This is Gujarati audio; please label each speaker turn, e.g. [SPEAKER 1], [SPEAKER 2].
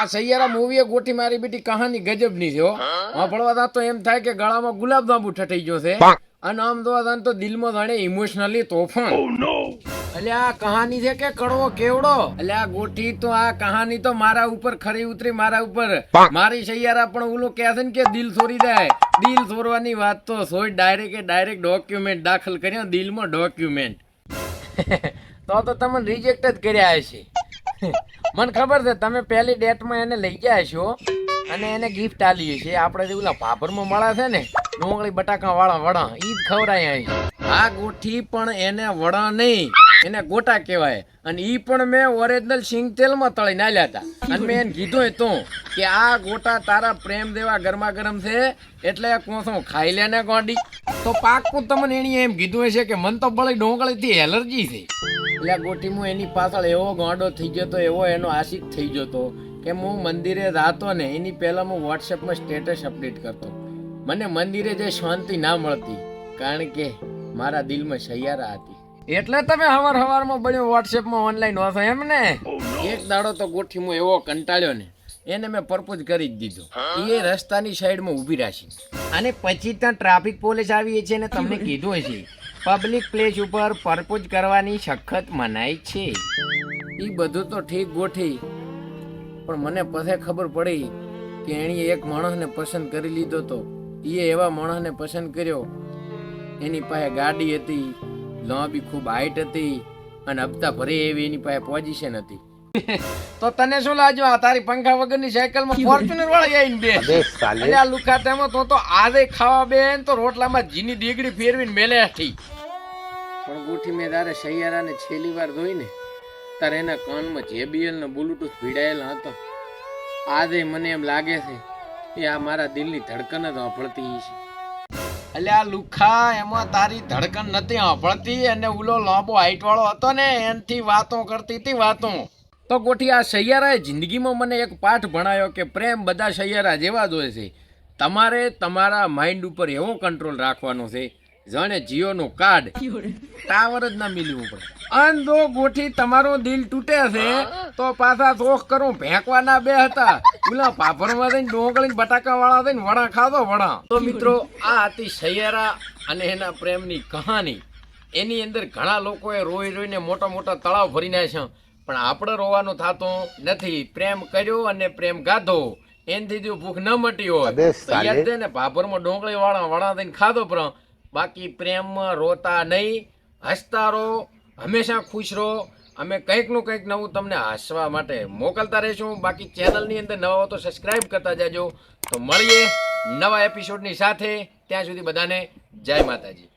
[SPEAKER 1] આ સૈયારા મૂવીએ ગોઠી મારી બેટી કહાની ગજબની છે હો. વાપરવા તો એમ થાય કે ગળામાં ગુલાબજાંબુ ઠઠાઈ ગયો છે અને આમ જોવા જાય તો દિલમાં જાણે ઇમોશનલી તોફાન. એટલે આ કહાની છે કે કડવો કેવડો. એટલે આ ગોઠી તો આ કહાની તો મારા ઉપર ખરી ઉતરી, મારા ઉપર. મારી સૈયારા પણ ઓલું કહે છે ને કે દિલ છોરી જાય. દિલ છોરવાની વાત તો સોય ડાયરેક્ટ ડોક્યુમેન્ટ દાખલ કર્યા દિલમાં ડોક્યુમેન્ટ. તો તમે રિજેક્ટ જ કર્યા હશે. મને ખબર છે તમે પહેલી ડેટમાં એને લઈ ગયા છો અને એને ગિફ્ટ આલી છે. આપણે જે ઓલા પાપરમાં મળે છે ને ડુંગળી બટાકા વાળા વડા ઈ જ ખવડાય. આ ગોઠી પણ એને વડા નહીં, એને ગોટા કહેવાય. અને ઈ પણ મેં ઓરિજિનલ સિંગ તેલમાં તળીને આલ્યા હતા. અને મેં એને કીધું હતું કે આ ગોટા તારા પ્રેમ દેવા ગરમા ગરમ છે એટલે કોસો ખાઈ લે ને ગોડી. તો પાકું તમને એની એમ કીધું હશે કે મન તો બળી ડોંગળીથી એલર્જી છે. એટલે ગોઠીમાં એની પાછળ એવો ગાંડો થઈ ગયો તો, એવો એનો આશિક થઈ ગયો તો કે હું મંદિરે જાતો ને એની પહેલા હું વોટ્સએપમાં સ્ટેટસ અપડેટ કરતો. મને મંદિરે જે શાંતિ ના મળતી કારણ કે મારા દિલમાં સૈયારા હતી. એટલે તમે હવારમાં બન્યો વોટ્સએપમાં ઓનલાઈન હોશો એમ ને. એક દાડો તો ગોઠીમાં એવો કંટાળ્યો ને એને મેં પરપોઝ કરી જ દીધો. એ રસ્તાની સાઈડમાં ઊભી રાખી અને પછી ત્યાં ટ્રાફિક પોલીસ આવી છે ને તમને કીધું હશે પબ્લિક પ્લેસ ઉપર પરપોઝ કરવાની સખત મનાઈ છે. એ બધું તો ઠીક ગોઠી, પણ મને પછી ખબર પડી કે એણે એક માણસને પસંદ કરી લીધો તો. એ એવા માણસને પસંદ કર્યો એની પાસે ગાડી હતી, લાંબી ખૂબ હાઈટ હતી અને હપ્તા ભરે એવી એની પાસે પોઝિશન હતી. તો તને શું લાગ્યું આ તારી પંખા વગરની સાયકલમાં ફોર્ચ્યુનર વાળી આવીને બે એટલે આ લુખાટામાં તો આજે ખાવા બેન તો રોટલામાં જીની ડીગડી ફેરવીને મેલે હતી. પણ ગોઠી મેં તારે સૈયારાને છેલ્લી વાર જોઈને તારે એના કાનમાં JBL ને બ્લૂટૂથ ભીડાયેલા હતા. આજે મને એમ લાગે છે કે આ મારા દિલની ધડકન જ સાંભળતી છે. એટલે આ લુખા એમાં તારી ધડકન નથી સાંભળતી અને ઓલો લાંબો હાઈટ વાળો હતો ને એનથી વાતો કરતી હતી વાતો. તો ગોઠી આ સૈયારાએ જિંદગીમાં મને એક પાઠ ભણાયો કે પ્રેમ બધા સૈયારા જેવા જ હોય છે. તમારે તમારા માઇન્ડ ઉપર એવો કંટ્રોલ રાખવાનો છે જાણે જીઓનું કાર્ડ ટાવર જ ના મિલવું પડે. અને જો ગોઠી તમારું દિલ તૂટે છે તો પાછા શોખ કરું ફેંકવાના બે હતા ઓલા પાપરમાં થઈને ડોંગળી બટાકા વાળા થઈને વડા ખાધો વડા. તો મિત્રો આ હતી સૈયારા અને એના પ્રેમની કહાની. એની અંદર ઘણા લોકોએ રોઈને મોટા તળાવ ભરી નાખ્યા પણ આપણે રોવાનું થતું નથી. પ્રેમ કર્યો અને પ્રેમ ગાધો એનથી જો ભૂખ ન મટી હોય યાદ છે ને પાપરમાં ડોંગળી વાળા વડા થઈને ખાધો પણ બાકી પ્રેમમાં રોતા નહીં, હસતા રહો, હંમેશા ખુશ રહો. અમે કંઈકનું કંઈક નવું તમને હસવા માટે મોકલતા રહીશું. બાકી ચેનલની અંદર નવા હો તો સબસ્ક્રાઈબ કરતા જાજો. તો મળીએ નવા એપિસોડની સાથે. ત્યાં સુધી બધાને જય માતાજી.